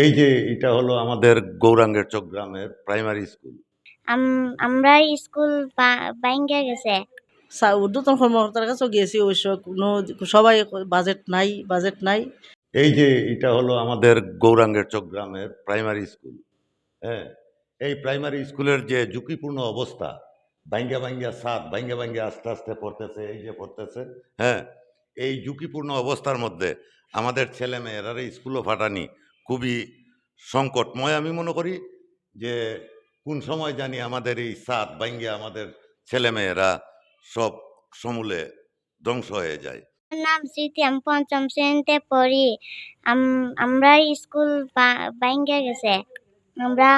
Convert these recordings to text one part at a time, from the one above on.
এই যে এটা হলো আমাদের গৌরাঙ্গের চক গ্রামের প্রাইমারি স্কুল। আমরা স্কুল ভাইঙ্গা গেছে। ঊর্ধ্বতন কর্মকর্তার কাছেও গিয়েছি, অবশ্য কোনো সবাই বাজেট নাই বাজেট নাই। এই যে এটা হলো আমাদের গৌরাঙ্গের চক গ্রামের প্রাইমারি স্কুল। হ্যাঁ, এই প্রাইমারি স্কুলের যে ঝুঁকিপূর্ণ অবস্থা, ভাঙ্গা ভাঙ্গা ছাদ, ভাঙ্গা ভাঙ্গা আস্তে আস্তে পড়তেছে, এই যে পড়তেছে। হ্যাঁ, এই ঝুঁকিপূর্ণ অবস্থার মধ্যে আমাদের ছেলেমেয়েরা স্কুলও ফাটানি খুবই সংকটময়। আমি মনে করি যে কোন সময় জানি আমাদের এই ছাদ ভাঙ্গা আমাদের ছেলেমেয়েরা সব সমূলে ধ্বংস হয়ে যায়। আমার নাম স্মৃতি, আমি পঞ্চম শ্রেণীতে পড়ি। আমরা স্কুল ভাইঙ্গা গেছে। আমরা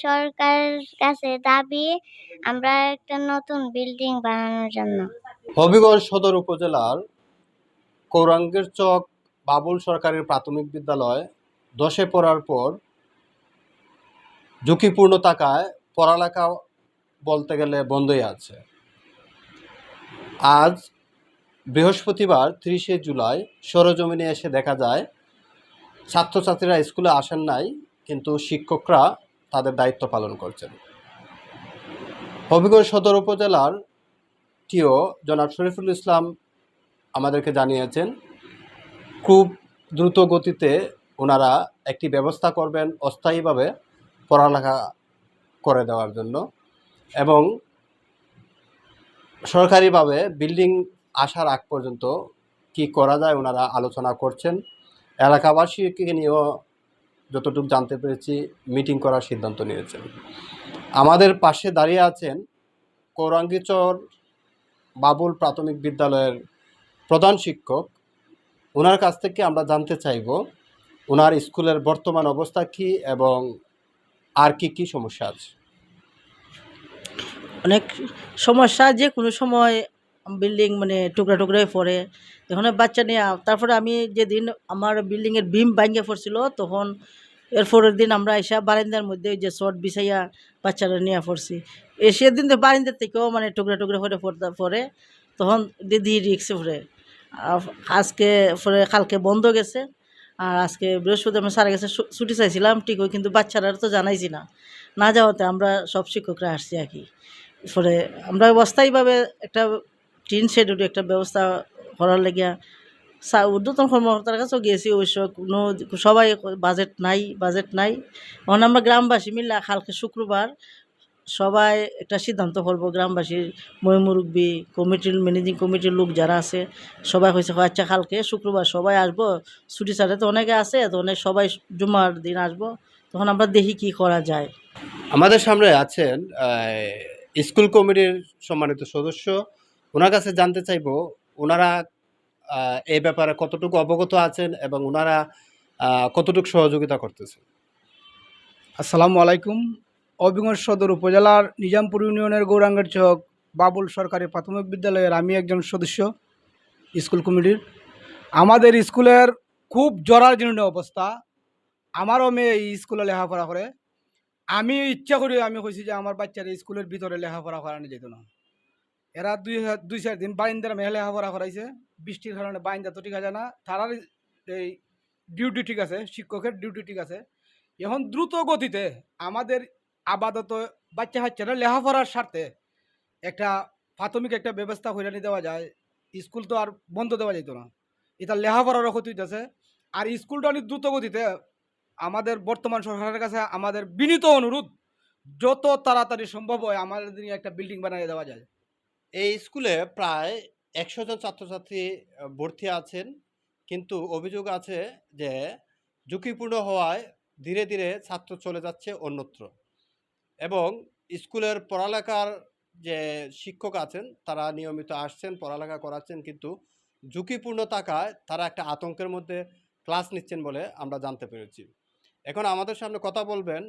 সরকারের কাছে দাবি আমরা একটা নতুন বিল্ডিং বানানোর জন্য। হবিগঞ্জ সদর উপজেলার গৌরাঙ্গের চক বাবুল সরকারি প্রাথমিক বিদ্যালয় 10-এ পড়ার পর ঝুঁকিপূর্ণ থাকায় পড়ালেখা বলতে গেলে বন্ধই আছে। আজ বৃহস্পতিবার 30শে জুলাই সরেজমিনে এসে দেখা যায় ছাত্রছাত্রীরা স্কুলে আসেন নাই, কিন্তু শিক্ষকরা তাদের দায়িত্ব পালন করছেন। হবিগঞ্জ সদর উপজেলার টিও জনাব শরীফুল ইসলাম আমাদেরকে জানিয়েছেন খুব দ্রুত গতিতে ওনারা একটি ব্যবস্থা করবেন অস্থায়ীভাবে পড়ালেখা করে দেওয়ার জন্য, এবং সরকারিভাবে বিল্ডিং আসার আগ পর্যন্ত কি করা যায় ওনারা আলোচনা করছেন। এলাকাবাসীকে নিয়েও যতটুকু জানতে পেরেছি মিটিং করার সিদ্ধান্ত নিয়েছেন। আমাদের পাশে দাঁড়িয়ে আছেন গৌরাঙ্গীচর বাবুল প্রাথমিক বিদ্যালয়ের প্রধান শিক্ষক। ওনার কাছ থেকে আমরা জানতে চাইব ওনার স্কুলের বর্তমান অবস্থা কি এবং আর কি কি সমস্যা আছে। অনেক সমস্যা, যে কোনো সময় বিল্ডিং মানে টুকরা টুকরায় পড়ে। এখন বাচ্চা নিয়ে তারপরে আমি যেদিন আমার বিল্ডিংয়ের বিম ভাঙিয়ে পড়ছিল, তখন এরপরের দিন আমরা এসে বারান্দার মধ্যে যে শর্ট বিছাইয়া বাচ্চারা নিয়ে পড়ছি। সেদিন তো বারান্দার থেকেও মানে টুকরা টুকরা করে পড়ে, তখন দিদি রিক্সে পড়ে। আজকে পরে কালকে বন্ধ গেছে, আর আজকে বৃহস্পতি আমি স্যারের কাছে ছুটি চাইছিলাম ঠিকই, কিন্তু বাচ্চারা তো জানাইছি না যাওয়াতে আমরা সব শিক্ষকরা আসছি আর কি। পরে আমরা অস্থায়ীভাবে একটা টিন শেডের একটা ব্যবস্থা করার লাগিয়া ঊর্ধ্বতন কর্মকর্তার কাছেও গিয়েছি, অবশ্য কোনো সবাই বাজেট নাই। এখন আমরা গ্রামবাসী মিলে কালকে শুক্রবার সবাই একটা সিদ্ধান্ত করবো, গ্রামবাসীর মুরব্বী কমিটির ম্যানেজিং কমিটির লোক যারা আছে সবাই হয়েছে আচ্ছা কালকে শুক্রবার সবাই আসবো, ছুটি ছাড়ে তো অনেকে আছে, তো অনেক সবাই জুমার দিন আসবো, তখন আমরা দেখি কি করা যায়। আমাদের সামনে আছেন স্কুল কমিটির সম্মানিত সদস্য। ওনার কাছে জানতে চাইব ওনারা এই ব্যাপারে কতটুকু অবগত আছেন এবং ওনারা কতটুকু সহযোগিতা করতেছেন। আসসালামু আলাইকুম। হবিগঞ্জ সদর উপজেলার নিজামপুর ইউনিয়নের গৌরাঙ্গের চক বাবুল সরকারি প্রাথমিক বিদ্যালয়ের আমি একজন সদস্য স্কুল কমিটির। আমাদের স্কুলের খুব জরাজীর্ণ অবস্থা। আমারও মেয়ে এই স্কুলে লেখাপড়া করে। আমি ইচ্ছা করি আমি কইছি যে আমার বাচ্চারা স্কুলের ভিতরে লেখাপড়া করানো যেত না। এরা দুই চার দিন বাইন্দার মেয়ে লেখাপড়া করাইছে, বৃষ্টির কারণে বাইন্দা তো ঠিক আছে না, তারার এই ডিউটি ঠিক আছে, শিক্ষকের ডিউটি ঠিক আছে। এখন দ্রুত গতিতে আমাদের আপাতত বাচ্চারা লেখাপড়ার স্বার্থে একটা প্রাথমিক একটা ব্যবস্থা করে দেওয়া যায়। স্কুল তো আর বন্ধ দেওয়া যেত না, এটা লেখাপড়ারও ক্ষতি হইতেছে। আর স্কুলটা অনেক দ্রুত গতিতে, আমাদের বর্তমান সরকারের কাছে আমাদের বিনীত অনুরোধ যত তাড়াতাড়ি সম্ভব হয় আমাদের নিয়ে একটা বিল্ডিং বানিয়ে দেওয়া যায়। এই স্কুলে প্রায় 100 জন ছাত্রছাত্রী ভর্তি আছেন, কিন্তু অভিযোগ আছে যে ঝুঁকিপূর্ণ হওয়ায় ধীরে ধীরে ছাত্র চলে যাচ্ছে অন্যত্র, এবং স্কুলের পড়ালেখার যে শিক্ষক আছেন তারা নিয়মিত আসছেন, পড়ালেখা করাচ্ছেন, কিন্তু ঝুঁকিপূর্ণ থাকায় তারা একটা আতঙ্কের মধ্যে ক্লাস নিচ্ছেন বলে আমরা জানতে পেরেছি। এখন আমাদের সামনে কথা বলবেন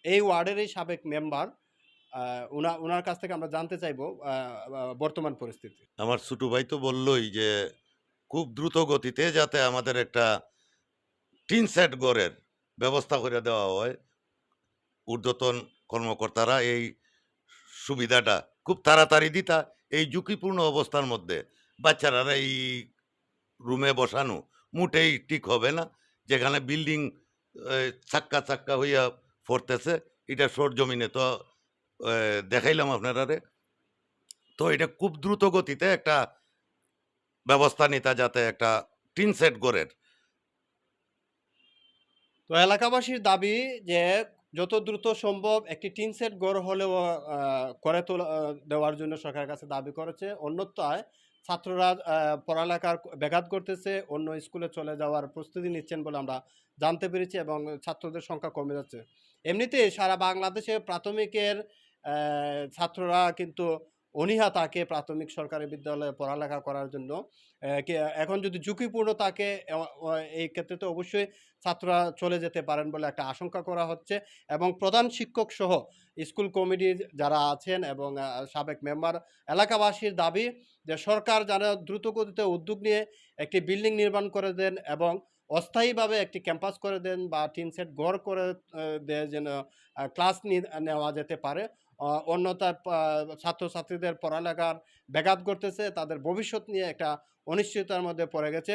এই ওয়ার্ডেরই সাবেক মেম্বার। ওনার কাছ থেকে আমরা জানতে চাইব বর্তমান পরিস্থিতি। আমার ছোট ভাই তো বললই যে খুব দ্রুত গতিতে যাতে আমাদের একটা টিন সেট ঘরের ব্যবস্থা করে দেওয়া হয়। ঊর্ধ্বতন কর্মকর্তারা এই সুবিধাটা খুব তাড়াতাড়ি দিতা। এই ঝুঁকিপূর্ণ অবস্থার মধ্যে বাচ্চারা এই রুমে বসানো মোটেই ঠিক হবে না। যেখানে বিল্ডিং চাক্কা চাক্কা হইয়া পড়তেছে, এটা সরজমিনে তো দেখাইলাম আপনারারে। তো এটা খুব দ্রুত গতিতে একটা ব্যবস্থা নিতে, যাতে একটা টিন সেট গড়ের। তো এলাকাবাসীর দাবি যে যত দ্রুত সম্ভব একটি টিন সেট গড় হলেও করে তোলা দেওয়ার জন্য সরকারের কাছে দাবি করেছে। অন্যথায় ছাত্ররা পড়ালেখার ব্যাঘাত ঘটতেছে, অন্য স্কুলে চলে যাওয়ার প্রস্তুতি নিচ্ছেন বলে আমরা জানতে পেরেছি, এবং ছাত্রদের সংখ্যা কমে যাচ্ছে। এমনিতেই সারা বাংলাদেশে প্রাথমিকের ছাত্ররা কিন্তু অনীহা থাকে প্রাথমিক সরকারি বিদ্যালয়ে পড়ালেখা করার জন্য। এখন যদি ঝুঁকিপূর্ণ থাকে এই ক্ষেত্রে তো অবশ্যই ছাত্ররা চলে যেতে পারেন বলে একটা আশঙ্কা করা হচ্ছে, এবং প্রধান শিক্ষক সহ স্কুল কমিটির যারা আছেন এবং সাবেক মেম্বার, এলাকাবাসীর দাবি যে সরকার যেন দ্রুতগতিতে উদ্যোগ নিয়ে একটি বিল্ডিং নির্মাণ করে দেন এবং অস্থায়ীভাবে একটি ক্যাম্পাস করে দেন বা টিন সেট ঘর করে দেয়, যেন ক্লাস নেওয়া যেতে পারে। অন্যথায় ছাত্রছাত্রীদের পড়ালেখার ব্যাঘাত ঘটতেছে, তাদের ভবিষ্যৎ নিয়ে একটা অনিশ্চয়তার মধ্যে পড়ে গেছে।